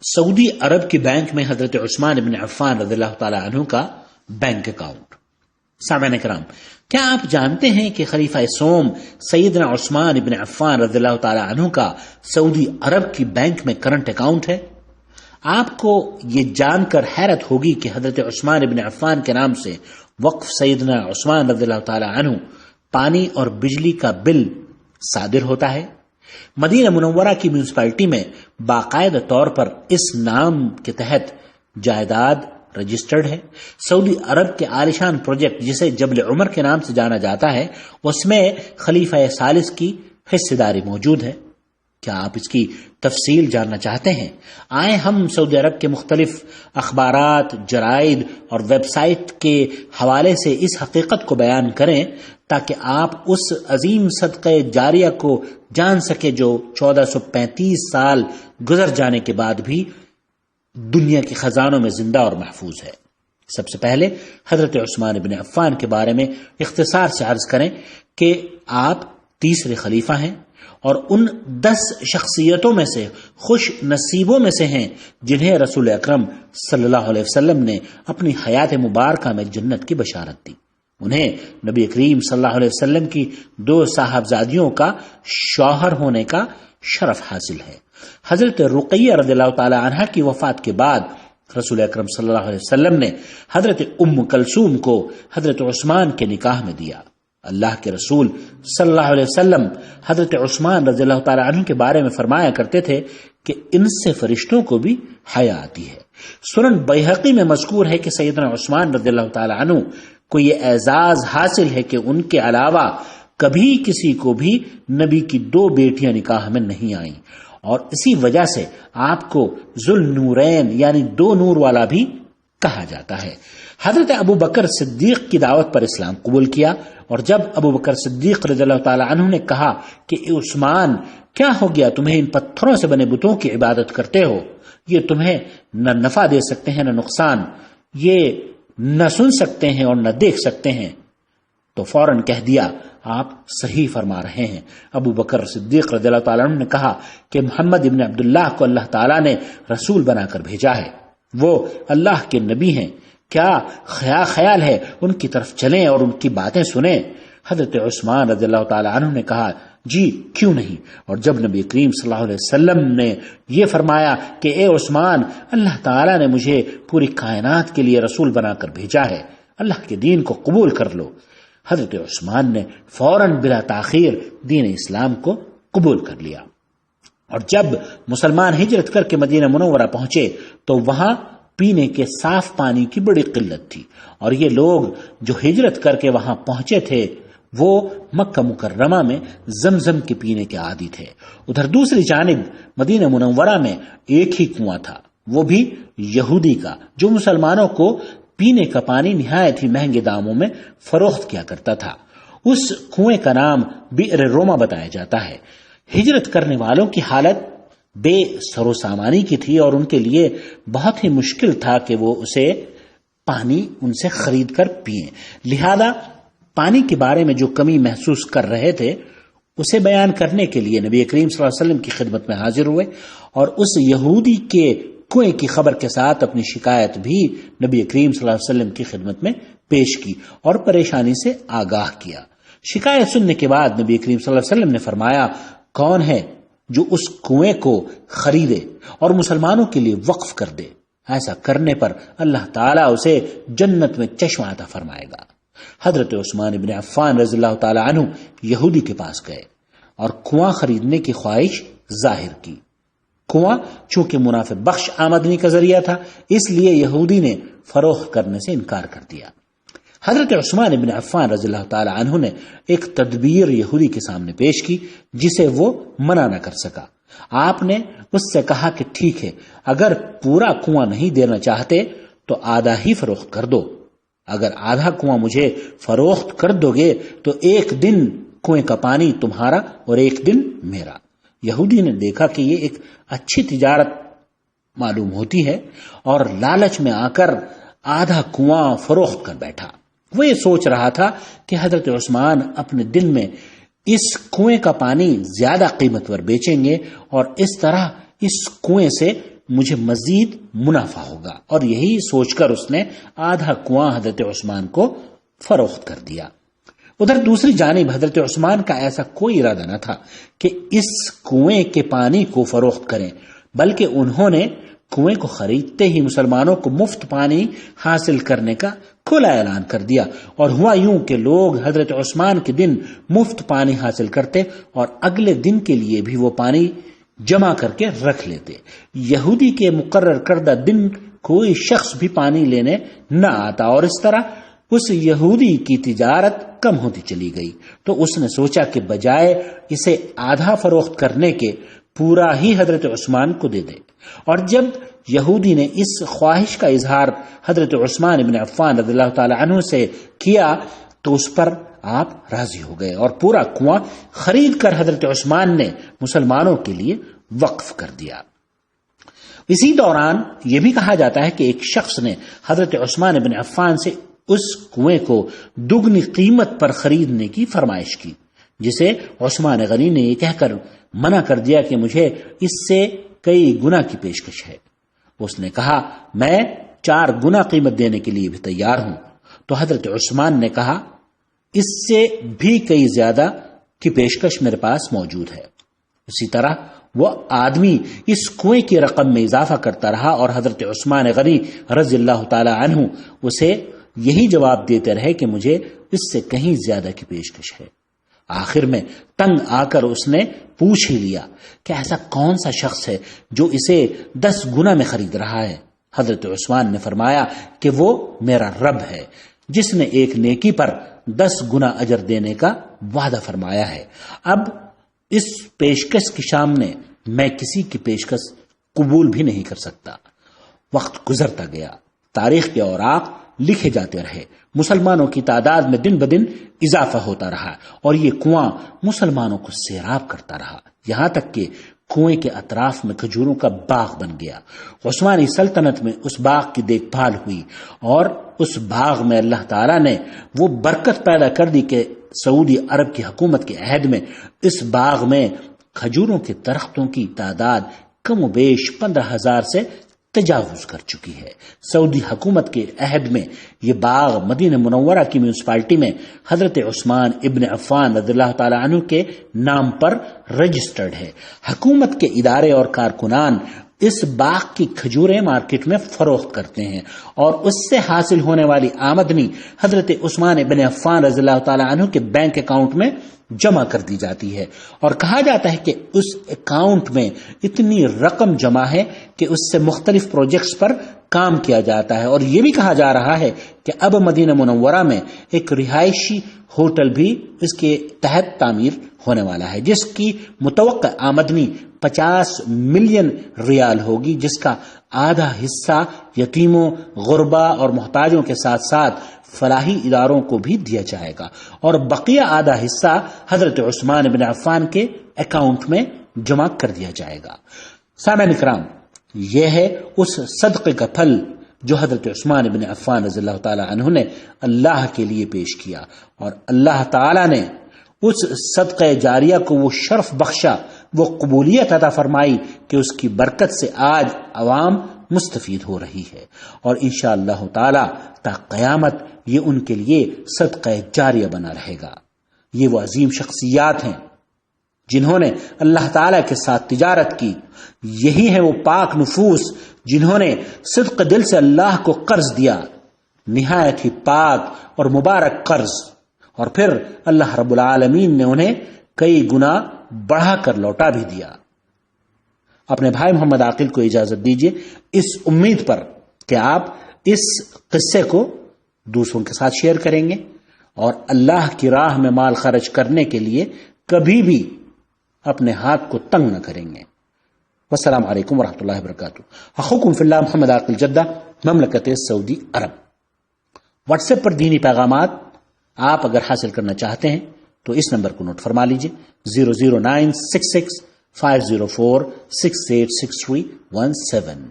سعودی عرب کے بینک میں حضرت عثمان بن عفان رضی اللہ تعالی عنہ کا بینک اکاؤنٹ۔ سامعین کرام، کیا آپ جانتے ہیں کہ خلیفہ سوم سیدنا عثمان بن عفان رضی اللہ تعالی عنہ کا سعودی عرب کی بینک میں کرنٹ اکاؤنٹ ہے؟ آپ کو یہ جان کر حیرت ہوگی کہ حضرت عثمان بن عفان کے نام سے وقف سیدنا عثمان رضی اللہ تعالی عنہ پانی اور بجلی کا بل صادر ہوتا ہے۔ مدینہ منورہ کی میونسپلٹی میں باقاعدہ طور پر اس نام کے تحت جائیداد رجسٹرڈ ہے۔ سعودی عرب کے عالیشان پروجیکٹ جسے جبل عمر کے نام سے جانا جاتا ہے، اس میں خلیفہ ثالث کی حصہ داری موجود ہے۔ کیا آپ اس کی تفصیل جاننا چاہتے ہیں؟ آئیں ہم سعودی عرب کے مختلف اخبارات، جرائد اور ویب سائٹ کے حوالے سے اس حقیقت کو بیان کریں تاکہ آپ اس عظیم صدقہ جاریہ کو جان سکیں جو 1435 سال گزر جانے کے بعد بھی دنیا کے خزانوں میں زندہ اور محفوظ ہے۔ سب سے پہلے حضرت عثمان بن عفان کے بارے میں اختصار سے عرض کریں کہ آپ تیسرے خلیفہ ہیں اور ان 10 شخصیتوں میں سے خوش نصیبوں میں سے ہیں جنہیں رسول اکرم صلی اللہ علیہ وسلم نے اپنی حیات مبارکہ میں جنت کی بشارت دی۔ انہیں نبی کریم صلی اللہ علیہ وسلم کی 2 صاحبزادیوں کا شوہر ہونے کا شرف حاصل ہے۔ حضرت رقیہ رضی اللہ تعالی عنہا کی وفات کے بعد رسول اکرم صلی اللہ علیہ وسلم نے حضرت ام کلثوم کو حضرت عثمان کے نکاح میں دیا۔ اللہ کے رسول صلی اللہ علیہ وسلم حضرت عثمان رضی اللہ تعالی عنہ کے بارے میں فرمایا کرتے تھے کہ ان سے فرشتوں کو بھی حیا آتی ہے۔ سنن بیہقی میں مذکور ہے کہ سیدنا عثمان رضی اللہ تعالی عنہ کو یہ اعزاز حاصل ہے کہ ان کے علاوہ کبھی کسی کو بھی نبی کی 2 بیٹیاں نکاح میں نہیں آئیں، اور اسی وجہ سے آپ کو ذوالنورین یعنی 2 نور والا بھی کہا جاتا ہے۔ حضرت ابو بکر صدیق کی دعوت پر اسلام قبول کیا، اور جب ابو بکر صدیق رضی اللہ تعالی عنہ نے کہا کہ عثمان کیا ہو گیا، تمہیں ان پتھروں سے بنے بتوں کی عبادت کرتے ہو، یہ تمہیں نہ نفع دے سکتے ہیں نہ نقصان، یہ نہ سن سکتے ہیں اور نہ دیکھ سکتے ہیں، تو فوراً کہہ دیا آپ صحیح فرما رہے ہیں۔ ابو بکر صدیق رضی اللہ تعالیٰ عنہ نے کہا کہ محمد ابن عبداللہ کو اللہ تعالیٰ نے رسول بنا کر بھیجا ہے، وہ اللہ کے نبی ہیں، کیا خیال ہے ان کی طرف چلیں اور ان کی باتیں سنیں؟ حضرت عثمان رضی اللہ تعالیٰ عنہ نے کہا جی کیوں نہیں، اور جب نبی کریم صلی اللہ علیہ وسلم نے یہ فرمایا کہ اے عثمان، اللہ تعالیٰ نے مجھے پوری کائنات کے لیے رسول بنا کر بھیجا ہے، اللہ کے دین کو قبول کر لو، حضرت عثمان نے فوراً بلا تاخیر دین اسلام کو قبول کر لیا۔ اور جب مسلمان ہجرت کر کے مدینہ منورہ پہنچے تو وہاں پینے کے صاف پانی کی بڑی قلت تھی، اور یہ لوگ جو ہجرت کر کے وہاں پہنچے تھے وہ مکہ مکرمہ میں زمزم کے پینے کے عادی تھے۔ ادھر دوسری جانب مدینہ منورہ میں ایک ہی کنواں تھا، وہ بھی یہودی کا، جو مسلمانوں کو پینے کا پانی نہایت ہی مہنگے داموں میں فروخت کیا کرتا تھا۔ اس کنویں کا نام بئر روما بتایا جاتا ہے۔ ہجرت کرنے والوں کی حالت بے سر و سامانی کی تھی، اور ان کے لیے بہت ہی مشکل تھا کہ وہ اسے پانی ان سے خرید کر پئیں، لہذا پانی کے بارے میں جو کمی محسوس کر رہے تھے اسے بیان کرنے کے لیے نبی کریم صلی اللہ علیہ وسلم کی خدمت میں حاضر ہوئے، اور اس یہودی کے کنویں کی خبر کے ساتھ اپنی شکایت بھی نبی کریم صلی اللہ علیہ وسلم کی خدمت میں پیش کی اور پریشانی سے آگاہ کیا۔ شکایت سننے کے بعد نبی کریم صلی اللہ علیہ وسلم نے فرمایا، کون ہے جو اس کنویں کو خریدے اور مسلمانوں کے لیے وقف کر دے؟ ایسا کرنے پر اللہ تعالیٰ اسے جنت میں چشمہ عطا فرمائے گا۔ حضرت عثمان بن عفان رضی اللہ تعالی عنہ یہودی کے پاس گئے اور کنواں خریدنے کی خواہش ظاہر کی۔ کنواں چونکہ منافع بخش آمدنی کا ذریعہ تھا، اس لیے یہودی نے فروخت کرنے سے انکار کر دیا۔ حضرت عثمان بن عفان رضی اللہ تعالی عنہ نے ایک تدبیر یہودی کے سامنے پیش کی جسے وہ منع نہ کر سکا۔ آپ نے اس سے کہا کہ ٹھیک ہے، اگر پورا کنواں نہیں دینا چاہتے تو آدھا ہی فروخت کر دو، اگر آدھا کنواں مجھے فروخت کر دو گے تو 1 دن کنویں کا پانی تمہارا اور 1 دن میرا۔ یہودی نے دیکھا کہ یہ ایک اچھی تجارت معلوم ہوتی ہے اور لالچ میں آ کر آدھا کنواں فروخت کر بیٹھا۔ وہ یہ سوچ رہا تھا کہ حضرت عثمان اپنے دل میں اس کنویں کا پانی زیادہ قیمت پر بیچیں گے اور اس طرح اس کنویں سے مجھے مزید منافع ہوگا، اور یہی سوچ کر اس نے آدھا کنواں حضرت عثمان کو فروخت کر دیا۔ ادھر دوسری جانب حضرت عثمان کا ایسا کوئی ارادہ نہ تھا کہ اس کنویں کے پانی کو فروخت کریں، بلکہ انہوں نے کنویں کو خریدتے ہی مسلمانوں کو مفت پانی حاصل کرنے کا کھلا اعلان کر دیا، اور ہوا یوں کہ لوگ حضرت عثمان کے دن مفت پانی حاصل کرتے اور اگلے دن کے لیے بھی وہ پانی جمع کر کے رکھ لیتے۔ یہودی کے مقرر کردہ دن کوئی شخص بھی پانی لینے نہ آتا، اور اس طرح اس یہودی کی تجارت کم ہوتی چلی گئی۔ تو اس نے سوچا کہ بجائے اسے آدھا فروخت کرنے کے پورا ہی حضرت عثمان کو دے دے، اور جب یہودی نے اس خواہش کا اظہار حضرت عثمان بن عفان رضی اللہ تعالی عنہ سے کیا تو اس پر آپ راضی ہو گئے، اور پورا کنواں خرید کر حضرت عثمان نے مسلمانوں کے لیے وقف کر دیا۔ اسی دوران یہ بھی کہا جاتا ہے کہ ایک شخص نے حضرت عثمان بن عفان سے اس کنویں کو دگنی قیمت پر خریدنے کی فرمائش کی، جسے عثمان غنی نے یہ کہہ کر منع کر دیا کہ مجھے اس سے کئی گنا کی پیشکش ہے۔ اس نے کہا میں 4 گنا قیمت دینے کے لیے بھی تیار ہوں۔ تو حضرت عثمان نے کہا اس سے بھی کئی زیادہ کی پیشکش میرے پاس موجود ہے۔ اسی طرح وہ آدمی اس کنویں کی رقم میں اضافہ کرتا رہا، اور حضرت عثمان غنی رضی اللہ تعالی عنہ اسے یہی جواب دیتے رہے کہ مجھے اس سے کہیں زیادہ کی پیشکش ہے۔ آخر میں تنگ آ کر اس نے پوچھ ہی لیا کہ ایسا کون سا شخص ہے جو اسے 10 گنا میں خرید رہا ہے؟ حضرت عثمان نے فرمایا کہ وہ میرا رب ہے، جس نے ایک نیکی پر 10 گنا اجر دینے کا وعدہ فرمایا ہے۔ اب اس پیشکش کے سامنے میں کسی کی پیشکش قبول بھی نہیں کر سکتا۔ وقت گزرتا گیا، تاریخ کے اوراق لکھے جاتے رہے، مسلمانوں کی تعداد میں دن بدن اضافہ ہوتا رہا، اور یہ کنواں مسلمانوں کو سیراب کرتا رہا، یہاں تک کہ کنویں کے اطراف میں کھجوروں کا باغ بن گیا۔ عثمانی سلطنت میں اس باغ کی دیکھ بھال ہوئی، اور اس باغ میں اللہ تعالیٰ نے وہ برکت پیدا کر دی کہ سعودی عرب کی حکومت کے عہد میں اس باغ میں کھجوروں کے درختوں کی تعداد کم و بیش 15,000 سے تجاوز کر چکی ہے۔ سعودی حکومت کے عہد میں یہ باغ مدینہ منورہ کی میونسپلٹی میں حضرت عثمان ابن عفان رضی اللہ تعالی عنہ کے نام پر رجسٹرڈ ہے۔ حکومت کے ادارے اور کارکنان اس باغ کی کھجوریں مارکیٹ میں فروخت کرتے ہیں، اور اس سے حاصل ہونے والی آمدنی حضرت عثمان ابن عفان رضی اللہ تعالی عنہ کے بینک اکاؤنٹ میں جمع کر دی جاتی ہے، اور کہا جاتا ہے کہ اس اکاؤنٹ میں اتنی رقم جمع ہے کہ اس سے مختلف پروجیکٹس پر کام کیا جاتا ہے، اور یہ بھی کہا جا رہا ہے کہ اب مدینہ منورہ میں ایک رہائشی ہوٹل بھی اس کے تحت تعمیر ہونے والا ہے، جس کی متوقع آمدنی 50 ملین ریال ہوگی، جس کا آدھا حصہ یتیموں، غربا اور محتاجوں کے ساتھ ساتھ فلاحی اداروں کو بھی دیا جائے گا، اور بقیہ آدھا حصہ حضرت عثمان بن عفان کے اکاؤنٹ میں جمع کر دیا جائے گا۔ سامعین کرام، یہ ہے اس صدقے کا پھل جو حضرت عثمان بن عفان رضی اللہ تعالی عنہ نے اللہ کے لیے پیش کیا، اور اللہ تعالی نے اس صدقہ جاریہ کو وہ شرف بخشا، وہ قبولیت عطا فرمائی کہ اس کی برکت سے آج عوام مستفید ہو رہی ہے، اور انشاءاللہ تعالی تا قیامت یہ ان کے لیے صدقہ جاریہ بنا رہے گا۔ یہ وہ عظیم شخصیات ہیں جنہوں نے اللہ تعالیٰ کے ساتھ تجارت کی، یہی ہیں وہ پاک نفوس جنہوں نے صدق دل سے اللہ کو قرض دیا، نہایت ہی پاک اور مبارک قرض، اور پھر اللہ رب العالمین نے انہیں کئی گنا بڑھا کر لوٹا بھی دیا۔ اپنے بھائی محمد عاقل کو اجازت دیجیے، اس امید پر کہ آپ اس قصے کو دوسروں کے ساتھ شیئر کریں گے، اور اللہ کی راہ میں مال خرچ کرنے کے لیے کبھی بھی اپنے ہاتھ کو تنگ نہ کریں گے۔ والسلام علیکم ورحمۃ اللہ وبرکاتہ۔ اخوکم فی اللہ محمد عاقل جدہ، مملکت سعودی عرب۔ واٹس ایپ پر دینی پیغامات آپ اگر حاصل کرنا چاہتے ہیں تو اس نمبر کو نوٹ فرما لیجیے، 00966 504 686317۔